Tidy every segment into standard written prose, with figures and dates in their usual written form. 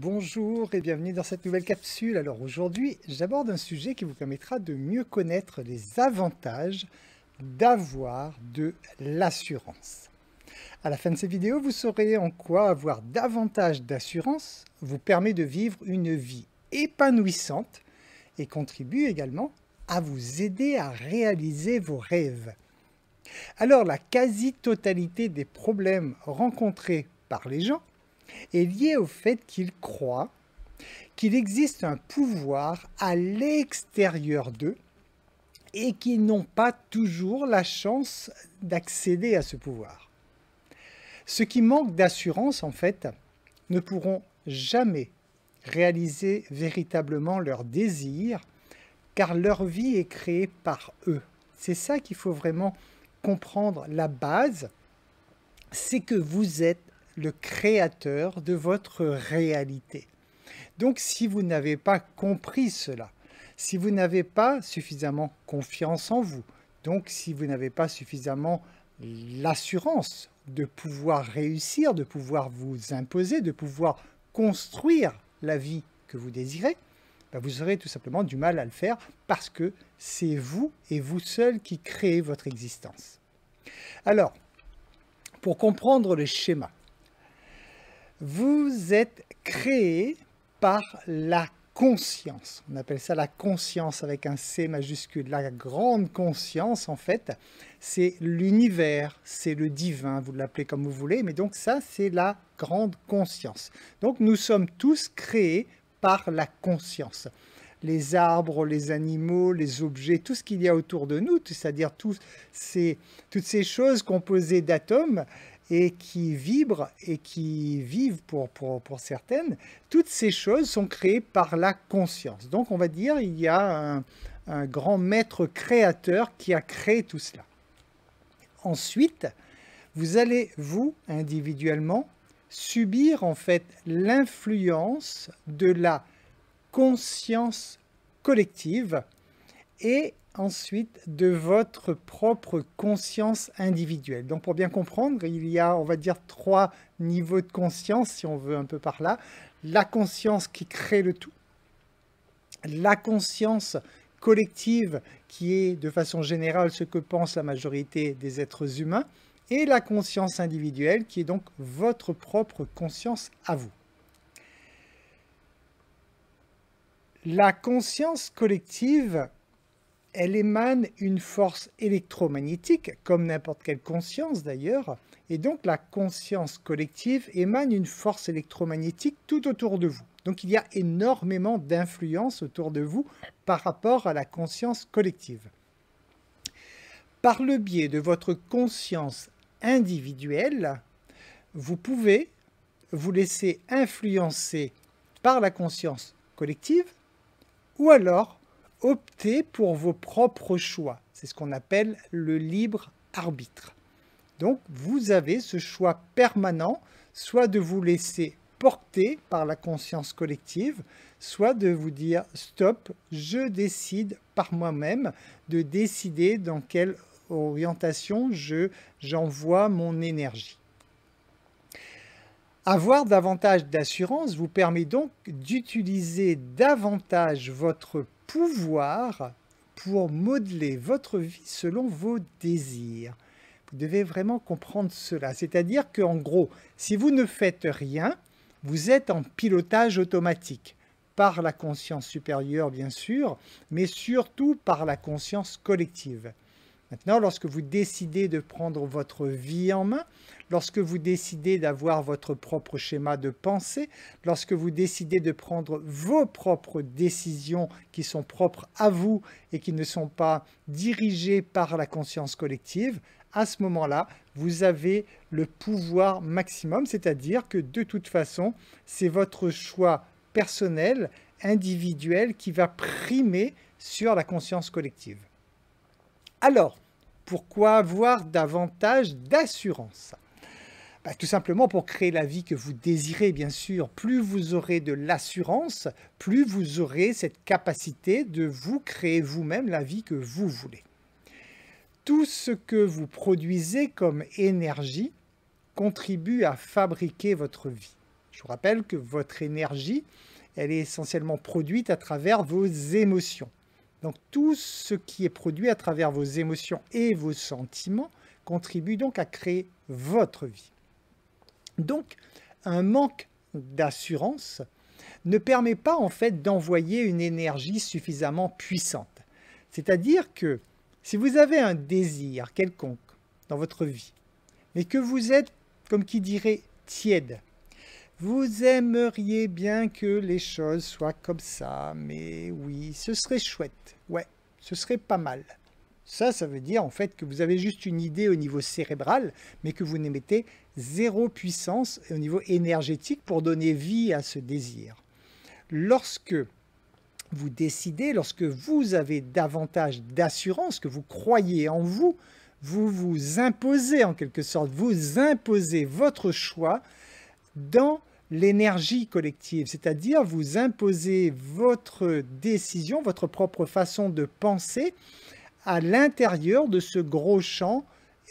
Bonjour et bienvenue dans cette nouvelle capsule. Alors aujourd'hui, j'aborde un sujet qui vous permettra de mieux connaître les avantages d'avoir de l'assurance. À la fin de cette vidéo, vous saurez en quoi avoir davantage d'assurance vous permet de vivre une vie épanouissante et contribue également à vous aider à réaliser vos rêves. Alors la quasi-totalité des problèmes rencontrés par les gens est lié au fait qu'ils croient qu'il existe un pouvoir à l'extérieur d'eux et qu'ils n'ont pas toujours la chance d'accéder à ce pouvoir. Ceux qui manquent d'assurance, en fait, ne pourront jamais réaliser véritablement leurs désirs, car leur vie est créée par eux. C'est ça qu'il faut vraiment comprendre. La base, c'est que vous êtes le créateur de votre réalité. Donc si vous n'avez pas compris cela, si vous n'avez pas suffisamment confiance en vous, donc si vous n'avez pas suffisamment l'assurance de pouvoir réussir, de pouvoir vous imposer, de pouvoir construire la vie que vous désirez, vous aurez tout simplement du mal à le faire parce que c'est vous et vous seul qui créez votre existence. Alors, pour comprendre le schéma, vous êtes créé par la conscience. On appelle ça la conscience avec un C majuscule. La grande conscience, en fait, c'est l'univers, c'est le divin, vous l'appelez comme vous voulez, mais donc ça, c'est la grande conscience. Donc nous sommes tous créés par la conscience. Les arbres, les animaux, les objets, tout ce qu'il y a autour de nous, c'est-à-dire toutes ces choses composées d'atomes, et qui vibrent et qui vivent pour certaines, toutes ces choses sont créées par la conscience. Donc on va dire il y a un grand maître créateur qui a créé tout cela. Ensuite, vous allez, vous, individuellement, subir en fait l'influence de la conscience collective et ensuite de votre propre conscience individuelle. Donc pour bien comprendre, il y a, on va dire, 3 niveaux de conscience, si on veut un peu par là. La conscience qui crée le tout, la conscience collective qui est de façon générale ce que pense la majorité des êtres humains, et la conscience individuelle qui est donc votre propre conscience à vous. La conscience collective, elle émane une force électromagnétique, comme n'importe quelle conscience d'ailleurs, et donc la conscience collective émane une force électromagnétique tout autour de vous. Donc il y a énormément d'influence autour de vous par rapport à la conscience collective. Par le biais de votre conscience individuelle, vous pouvez vous laisser influencer par la conscience collective, ou alors optez pour vos propres choix. C'est ce qu'on appelle le libre arbitre. Donc, vous avez ce choix permanent, soit de vous laisser porter par la conscience collective, soit de vous dire « stop, je décide par moi-même de décider dans quelle orientation j'envoie mon énergie ». Avoir davantage d'assurance vous permet donc d'utiliser davantage votre pouvoir pour modeler votre vie selon vos désirs. Vous devez vraiment comprendre cela. C'est-à-dire qu'en gros, si vous ne faites rien, vous êtes en pilotage automatique par la conscience supérieure, bien sûr, mais surtout par la conscience collective. Maintenant, lorsque vous décidez de prendre votre vie en main, lorsque vous décidez d'avoir votre propre schéma de pensée, lorsque vous décidez de prendre vos propres décisions qui sont propres à vous et qui ne sont pas dirigées par la conscience collective, à ce moment-là, vous avez le pouvoir maximum, c'est-à-dire que de toute façon, c'est votre choix personnel, individuel, qui va primer sur la conscience collective. Alors, pourquoi avoir davantage d'assurance? Tout simplement pour créer la vie que vous désirez, bien sûr. Plus vous aurez de l'assurance, plus vous aurez cette capacité de vous créer vous-même la vie que vous voulez. Tout ce que vous produisez comme énergie contribue à fabriquer votre vie. Je vous rappelle que votre énergie, elle est essentiellement produite à travers vos émotions. Donc tout ce qui est produit à travers vos émotions et vos sentiments contribue donc à créer votre vie. Donc un manque d'assurance ne permet pas en fait d'envoyer une énergie suffisamment puissante. C'est-à-dire que si vous avez un désir quelconque dans votre vie, mais que vous êtes, comme qui dirait, tiède, vous aimeriez bien que les choses soient comme ça, mais oui, ce serait chouette, ouais, ce serait pas mal. Ça veut dire en fait que vous avez juste une idée au niveau cérébral, mais que vous n'émettez zéro puissance au niveau énergétique pour donner vie à ce désir. Lorsque vous décidez, lorsque vous avez davantage d'assurance, que vous croyez en vous, vous vous imposez en quelque sorte, vous imposez votre choix dans l'énergie collective, c'est-à-dire vous imposez votre décision, votre propre façon de penser à l'intérieur de ce gros champ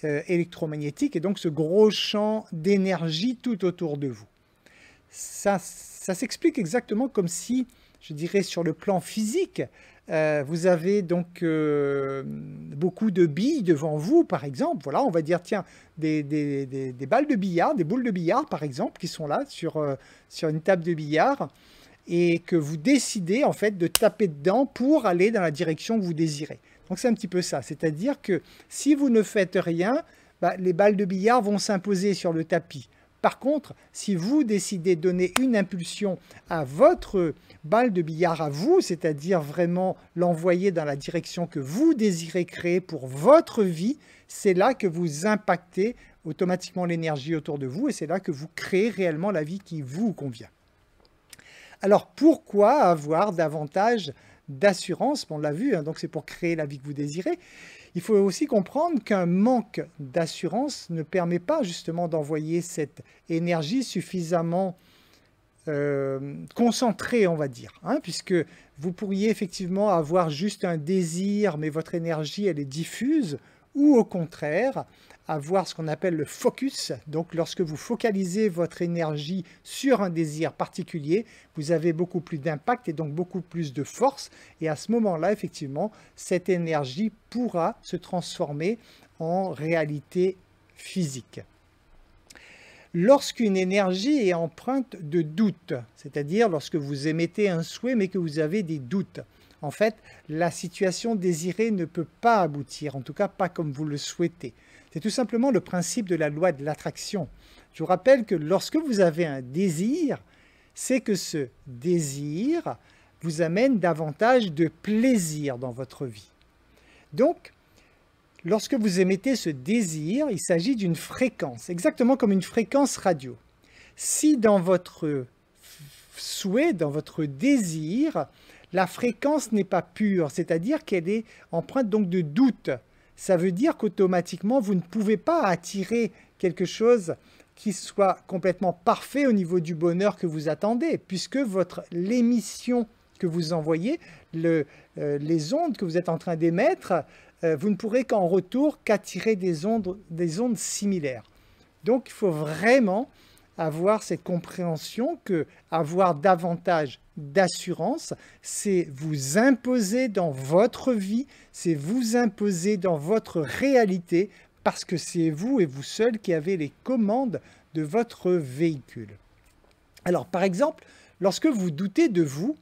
électromagnétique et donc ce gros champ d'énergie tout autour de vous. Ça s'explique exactement comme si, je dirais sur le plan physique, vous avez donc beaucoup de billes devant vous, par exemple. Voilà, on va dire, tiens, des balles de billard, des boules de billard, par exemple, qui sont là sur une table de billard et que vous décidez, en fait, de taper dedans pour aller dans la direction que vous désirez. Donc, c'est un petit peu ça. C'est-à-dire que si vous ne faites rien, les balles de billard vont s'imposer sur le tapis. Par contre, si vous décidez de donner une impulsion à votre balle de billard à vous, c'est-à-dire vraiment l'envoyer dans la direction que vous désirez créer pour votre vie, c'est là que vous impactez automatiquement l'énergie autour de vous et c'est là que vous créez réellement la vie qui vous convient. Alors, pourquoi avoir davantage d'assurance? On l'a vu, hein, donc c'est pour créer la vie que vous désirez. Il faut aussi comprendre qu'un manque d'assurance ne permet pas justement d'envoyer cette énergie suffisamment concentrée, on va dire, hein, puisque vous pourriez effectivement avoir juste un désir, mais votre énergie, elle est diffuse, ou au contraire, avoir ce qu'on appelle le focus. Donc, lorsque vous focalisez votre énergie sur un désir particulier, vous avez beaucoup plus d'impact et donc beaucoup plus de force. Et à ce moment-là, effectivement, cette énergie pourra se transformer en réalité physique. Lorsqu'une énergie est empreinte de doute, c'est-à-dire lorsque vous émettez un souhait mais que vous avez des doutes, en fait, la situation désirée ne peut pas aboutir, en tout cas pas comme vous le souhaitez. C'est tout simplement le principe de la loi de l'attraction. Je vous rappelle que lorsque vous avez un désir, c'est que ce désir vous amène davantage de plaisir dans votre vie. Donc, lorsque vous émettez ce désir, il s'agit d'une fréquence, exactement comme une fréquence radio. Si dans votre souhait, dans votre désir, la fréquence n'est pas pure, c'est-à-dire qu'elle est empreinte donc de doute, ça veut dire qu'automatiquement, vous ne pouvez pas attirer quelque chose qui soit complètement parfait au niveau du bonheur que vous attendez, puisque l'émission que vous envoyez, les ondes que vous êtes en train d'émettre, vous ne pourrez qu'en retour qu'attirer des ondes similaires. Donc, il faut vraiment avoir cette compréhension que avoir davantage d'assurance, c'est vous imposer dans votre vie, c'est vous imposer dans votre réalité, parce que c'est vous et vous seul qui avez les commandes de votre véhicule. Alors, par exemple, lorsque vous doutez de vous,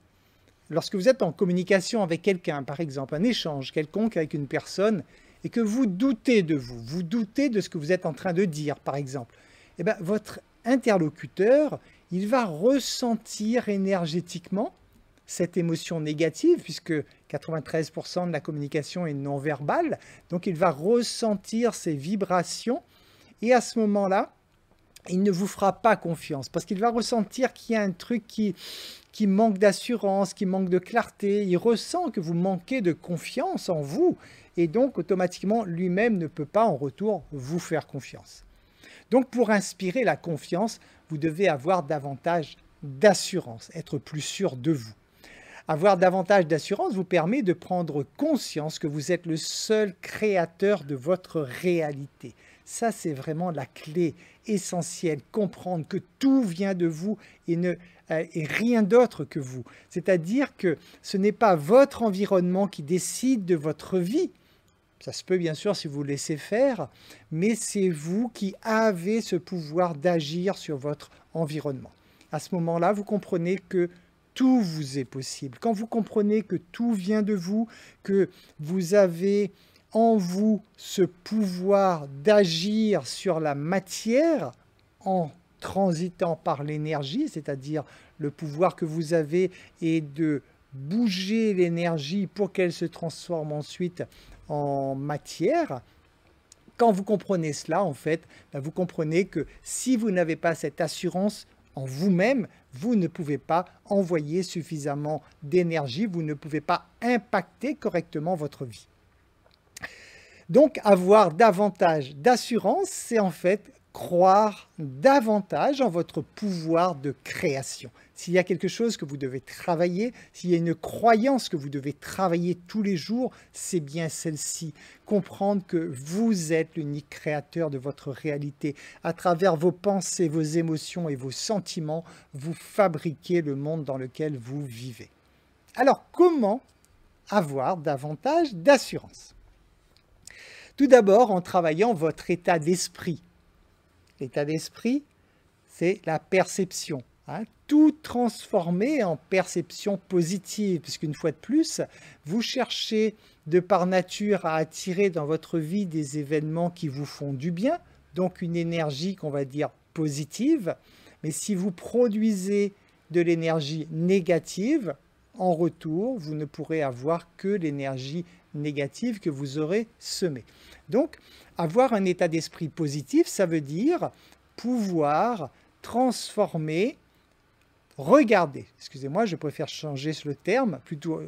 lorsque vous êtes en communication avec quelqu'un, par exemple, un échange quelconque avec une personne, et que vous doutez de vous, vous doutez de ce que vous êtes en train de dire, par exemple, eh bien, votre interlocuteur, il va ressentir énergétiquement cette émotion négative, puisque 93% de la communication est non verbale, donc il va ressentir ces vibrations, et à ce moment-là, il ne vous fera pas confiance, parce qu'il va ressentir qu'il y a un truc qui manque d'assurance, qui manque de clarté, il ressent que vous manquez de confiance en vous, et donc automatiquement lui-même ne peut pas en retour vous faire confiance. Donc pour inspirer la confiance, vous devez avoir davantage d'assurance, être plus sûr de vous. Avoir davantage d'assurance vous permet de prendre conscience que vous êtes le seul créateur de votre réalité. Ça, c'est vraiment la clé essentielle. Comprendre que tout vient de vous et rien d'autre que vous. C'est-à-dire que ce n'est pas votre environnement qui décide de votre vie. Ça se peut bien sûr si vous laissez faire, mais c'est vous qui avez ce pouvoir d'agir sur votre environnement. À ce moment-là, vous comprenez que tout vous est possible. Quand vous comprenez que tout vient de vous, que vous avez en vous ce pouvoir d'agir sur la matière en transitant par l'énergie, c'est-à-dire le pouvoir que vous avez est de bouger l'énergie pour qu'elle se transforme ensuite en matière. Quand vous comprenez cela, en fait, vous comprenez que si vous n'avez pas cette assurance en vous-même, vous ne pouvez pas envoyer suffisamment d'énergie, vous ne pouvez pas impacter correctement votre vie. Donc, avoir davantage d'assurance, c'est en fait croire davantage en votre pouvoir de création. S'il y a quelque chose que vous devez travailler, s'il y a une croyance que vous devez travailler tous les jours, c'est bien celle-ci. Comprendre que vous êtes l'unique créateur de votre réalité. À travers vos pensées, vos émotions et vos sentiments, vous fabriquez le monde dans lequel vous vivez. Alors, comment avoir davantage d'assurance? Tout d'abord, en travaillant votre état d'esprit. L'état d'esprit, c'est la perception. Tout transformer en perception positive, puisqu'une fois de plus, vous cherchez de par nature à attirer dans votre vie des événements qui vous font du bien, donc une énergie qu'on va dire positive. Mais si vous produisez de l'énergie négative, en retour, vous ne pourrez avoir que l'énergie négative que vous aurez semée. Donc, avoir un état d'esprit positif, ça veut dire pouvoir transformer, regarder, excusez-moi, je préfère changer le terme, plutôt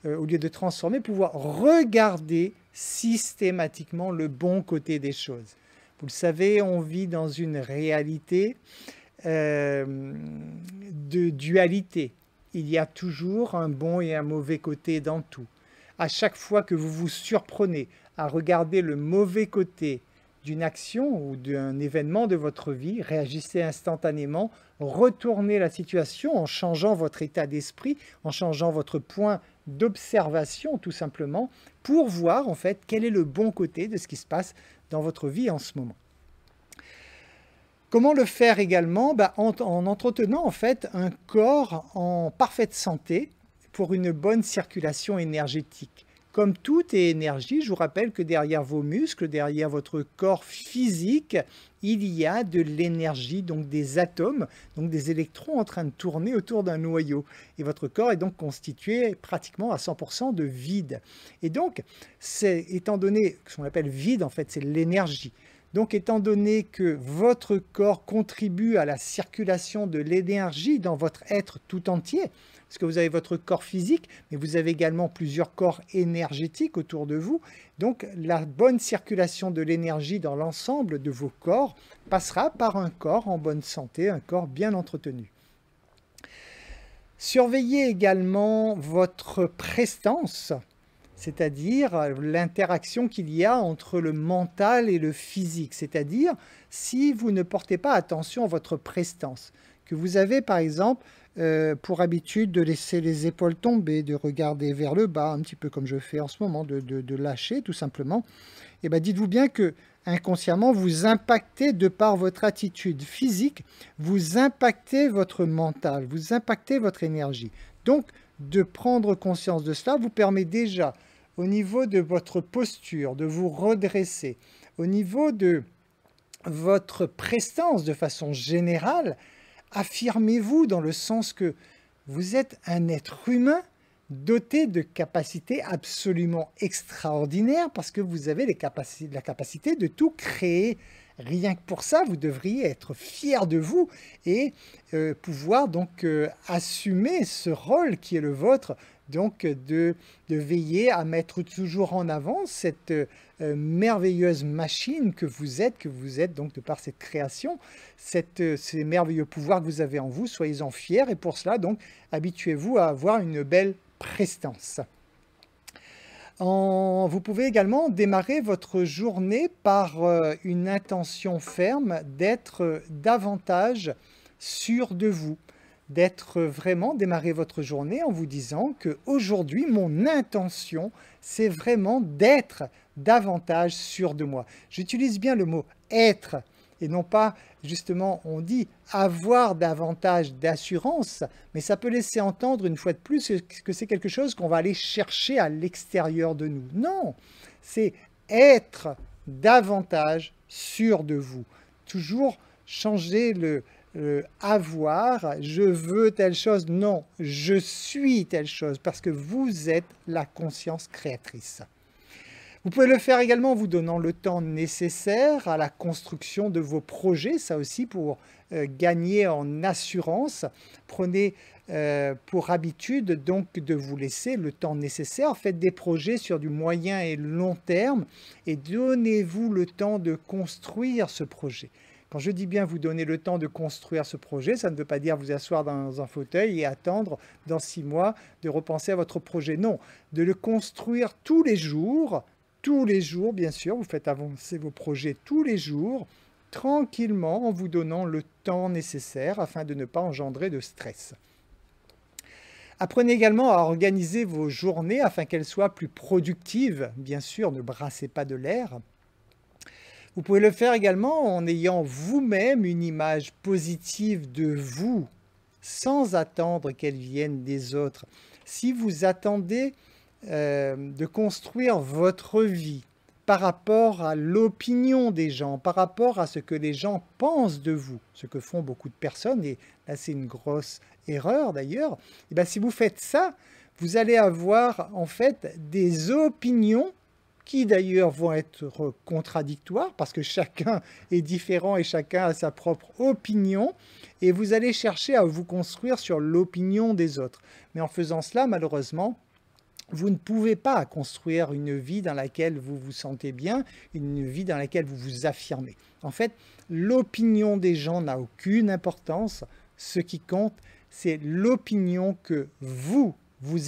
au lieu de transformer, pouvoir regarder systématiquement le bon côté des choses. Vous le savez, on vit dans une réalité de dualité. Il y a toujours un bon et un mauvais côté dans tout. À chaque fois que vous vous surprenez à regarder le mauvais côté d'une action ou d'un événement de votre vie, réagissez instantanément, retournez la situation en changeant votre état d'esprit, en changeant votre point d'observation tout simplement, pour voir en fait quel est le bon côté de ce qui se passe dans votre vie en ce moment. Comment le faire également? En entretenant en fait un corps en parfaite santé pour une bonne circulation énergétique. Comme tout est énergie, je vous rappelle que derrière vos muscles, derrière votre corps physique, il y a de l'énergie, donc des atomes, donc des électrons en train de tourner autour d'un noyau. Et votre corps est donc constitué pratiquement à 100% de vide. Et donc, étant donné ce qu'on appelle vide, en fait, c'est l'énergie. Donc, étant donné que votre corps contribue à la circulation de l'énergie dans votre être tout entier, parce que vous avez votre corps physique, mais vous avez également plusieurs corps énergétiques autour de vous. Donc, la bonne circulation de l'énergie dans l'ensemble de vos corps passera par un corps en bonne santé, un corps bien entretenu. Surveillez également votre prestance, c'est-à-dire l'interaction qu'il y a entre le mental et le physique. C'est-à-dire, si vous ne portez pas attention à votre prestance, que vous avez par exemple pour habitude de laisser les épaules tomber, de regarder vers le bas, un petit peu comme je fais en ce moment, de lâcher tout simplement, et bien dites-vous bien que inconsciemment, vous impactez de par votre attitude physique, vous impactez votre mental, vous impactez votre énergie. Donc, de prendre conscience de cela vous permet déjà, au niveau de votre posture, de vous redresser, au niveau de votre prestance de façon générale, affirmez-vous dans le sens que vous êtes un être humain doté de capacités absolument extraordinaires parce que vous avez la capacité de tout créer. Rien que pour ça, vous devriez être fier de vous et pouvoir donc assumer ce rôle qui est le vôtre, donc de veiller à mettre toujours en avant cette merveilleuse machine que vous êtes donc de par cette création, ces merveilleux pouvoirs que vous avez en vous, soyez-en fiers et pour cela donc habituez-vous à avoir une belle prestance. Vous pouvez également démarrer votre journée par une intention ferme d'être davantage sûr de vous, d'être vraiment démarrer votre journée en vous disant que aujourd'hui mon intention, c'est vraiment d'être davantage sûr de moi. J'utilise bien le mot être et non pas, justement, on dit avoir davantage d'assurance, mais ça peut laisser entendre une fois de plus que c'est quelque chose qu'on va aller chercher à l'extérieur de nous. Non, c'est être davantage sûr de vous. Toujours changer le avoir, je veux telle chose, non, je suis telle chose, parce que vous êtes la conscience créatrice. Vous pouvez le faire également en vous donnant le temps nécessaire à la construction de vos projets, ça aussi pour gagner en assurance. Prenez pour habitude donc de vous laisser le temps nécessaire. Faites des projets sur du moyen et long terme et donnez-vous le temps de construire ce projet. Quand je dis bien vous donner le temps de construire ce projet, ça ne veut pas dire vous asseoir dans un fauteuil et attendre dans 6 mois de repenser à votre projet. Non, de le construire tous les jours, bien sûr, vous faites avancer vos projets tous les jours, tranquillement, en vous donnant le temps nécessaire afin de ne pas engendrer de stress. Apprenez également à organiser vos journées afin qu'elles soient plus productives. Bien sûr, ne brassez pas de l'air. Vous pouvez le faire également en ayant vous-même une image positive de vous, sans attendre qu'elle vienne des autres. Si vous attendez de construire votre vie par rapport à l'opinion des gens, par rapport à ce que les gens pensent de vous, ce que font beaucoup de personnes, et là c'est une grosse erreur d'ailleurs, et bien si vous faites ça, vous allez avoir en fait des opinions qui d'ailleurs vont être contradictoires parce que chacun est différent et chacun a sa propre opinion et vous allez chercher à vous construire sur l'opinion des autres. Mais en faisant cela, malheureusement, vous ne pouvez pas construire une vie dans laquelle vous vous sentez bien, une vie dans laquelle vous vous affirmez. En fait, l'opinion des gens n'a aucune importance. Ce qui compte, c'est l'opinion que vous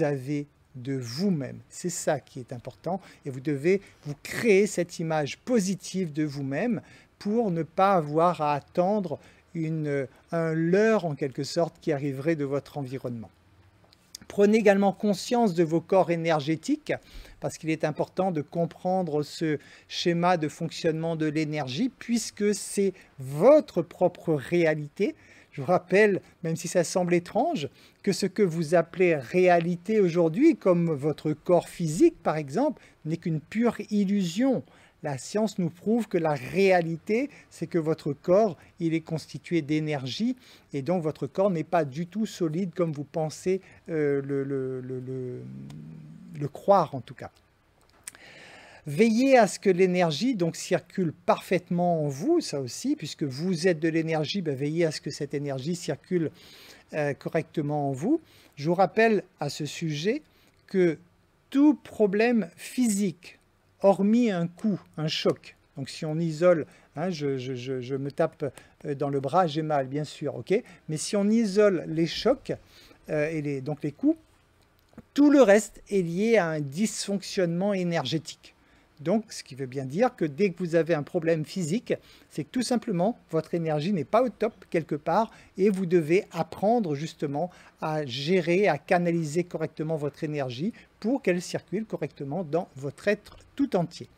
avez de vous-même. C'est ça qui est important et vous devez vous créer cette image positive de vous-même pour ne pas avoir à attendre un leurre en quelque sorte qui arriverait de votre environnement. Prenez également conscience de vos corps énergétiques parce qu'il est important de comprendre ce schéma de fonctionnement de l'énergie puisque c'est votre propre réalité. Je vous rappelle, même si ça semble étrange, que ce que vous appelez réalité aujourd'hui, comme votre corps physique par exemple, n'est qu'une pure illusion. La science nous prouve que la réalité, c'est que votre corps, il est constitué d'énergie et donc votre corps n'est pas du tout solide comme vous pensez le croire en tout cas. Veillez à ce que l'énergie donc circule parfaitement en vous, ça aussi, puisque vous êtes de l'énergie, veillez à ce que cette énergie circule correctement en vous. Je vous rappelle à ce sujet que tout problème physique, hormis un coup, un choc, donc si on isole, hein, je me tape dans le bras, j'ai mal, bien sûr, ok, mais si on isole les chocs et donc les coups, tout le reste est lié à un dysfonctionnement énergétique. Donc, ce qui veut bien dire que dès que vous avez un problème physique, c'est que tout simplement, votre énergie n'est pas au top quelque part et vous devez apprendre justement à gérer, à canaliser correctement votre énergie pour qu'elle circule correctement dans votre être tout entier.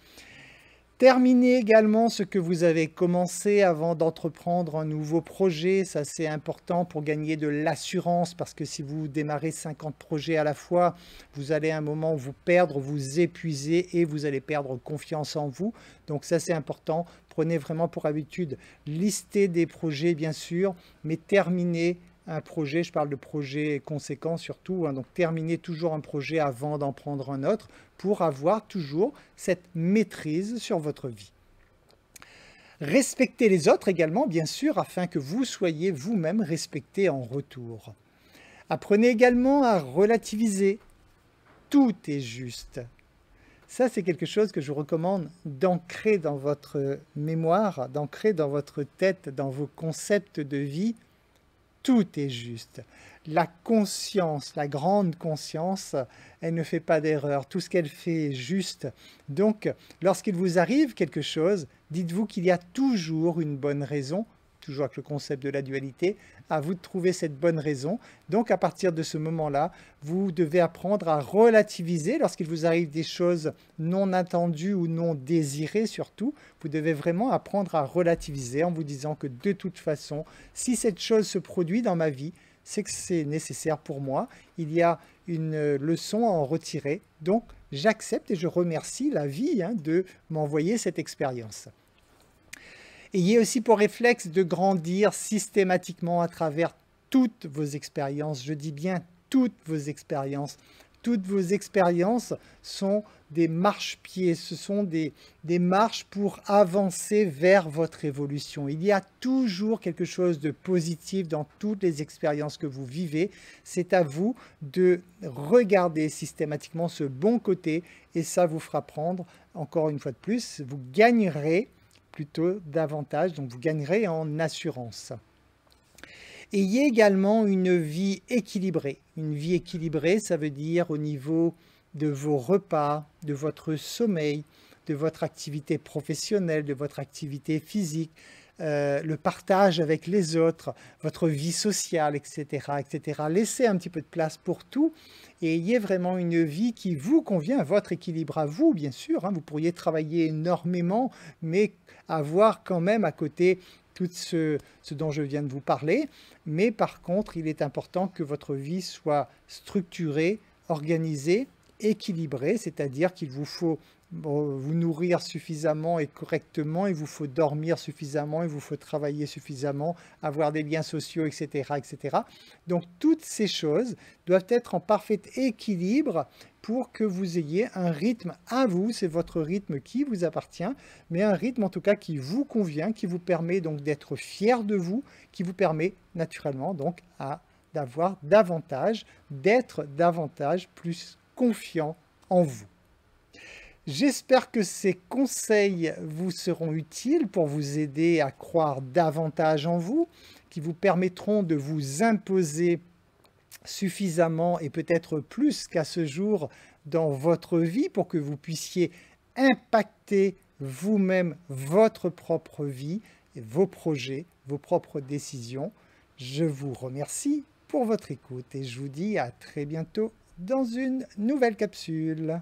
Terminez également ce que vous avez commencé avant d'entreprendre un nouveau projet. Ça, c'est important pour gagner de l'assurance parce que si vous démarrez 50 projets à la fois, vous allez à un moment vous perdre, vous épuiser et vous allez perdre confiance en vous. Donc ça, c'est important. Prenez vraiment pour habitude, listez des projets bien sûr, mais terminez un projet, je parle de projet conséquent surtout, hein, donc terminez toujours un projet avant d'en prendre un autre pour avoir toujours cette maîtrise sur votre vie. Respectez les autres également, bien sûr, afin que vous soyez vous-même respecté en retour. Apprenez également à relativiser. Tout est juste. Ça, c'est quelque chose que je vous recommande d'ancrer dans votre mémoire, d'ancrer dans votre tête, dans vos concepts de vie. tout est juste. La conscience, la grande conscience, elle ne fait pas d'erreur. Tout ce qu'elle fait est juste. Donc, lorsqu'il vous arrive quelque chose, dites-vous qu'il y a toujours une bonne raison, toujours avec le concept de la dualité, à vous de trouver cette bonne raison. Donc, à partir de ce moment-là, vous devez apprendre à relativiser lorsqu'il vous arrive des choses non attendues ou non désirées surtout. Vous devez vraiment apprendre à relativiser en vous disant que de toute façon, si cette chose se produit dans ma vie, c'est que c'est nécessaire pour moi. Il y a une leçon à en retirer. Donc, j'accepte et je remercie la vie de m'envoyer cette expérience. Ayez aussi pour réflexe de grandir systématiquement à travers toutes vos expériences. Je dis bien toutes vos expériences. Toutes vos expériences sont des marchepieds, ce sont des marches pour avancer vers votre évolution. Il y a toujours quelque chose de positif dans toutes les expériences que vous vivez. C'est à vous de regarder systématiquement ce bon côté et ça vous fera prendre, encore une fois de plus, vous gagnerez plutôt davantage, donc vous gagnerez en assurance. Ayez également une vie équilibrée. Une vie équilibrée, ça veut dire au niveau de vos repas, de votre sommeil, de votre activité professionnelle, de votre activité physique, le partage avec les autres, votre vie sociale, etc., etc. Laissez un petit peu de place pour tout et ayez vraiment une vie qui vous convient, votre équilibre à vous, bien sûr. Vous pourriez travailler énormément, mais avoir quand même à côté tout ce dont je viens de vous parler. Mais par contre, il est important que votre vie soit structurée, organisée, équilibrée, c'est-à-dire qu'il vous faut vous nourrir suffisamment et correctement, il vous faut dormir suffisamment, il vous faut travailler suffisamment, avoir des liens sociaux, etc., etc. Donc toutes ces choses doivent être en parfait équilibre pour que vous ayez un rythme à vous, c'est votre rythme qui vous appartient, mais un rythme en tout cas qui vous convient, qui vous permet donc d'être fier de vous, qui vous permet naturellement donc d'avoir davantage, d'être davantage plus confiant en vous. J'espère que ces conseils vous seront utiles pour vous aider à croire davantage en vous, qui vous permettront de vous imposer suffisamment et peut-être plus qu'à ce jour dans votre vie pour que vous puissiez impacter vous-même votre propre vie, et vos projets, vos propres décisions. Je vous remercie pour votre écoute et je vous dis à très bientôt dans une nouvelle capsule.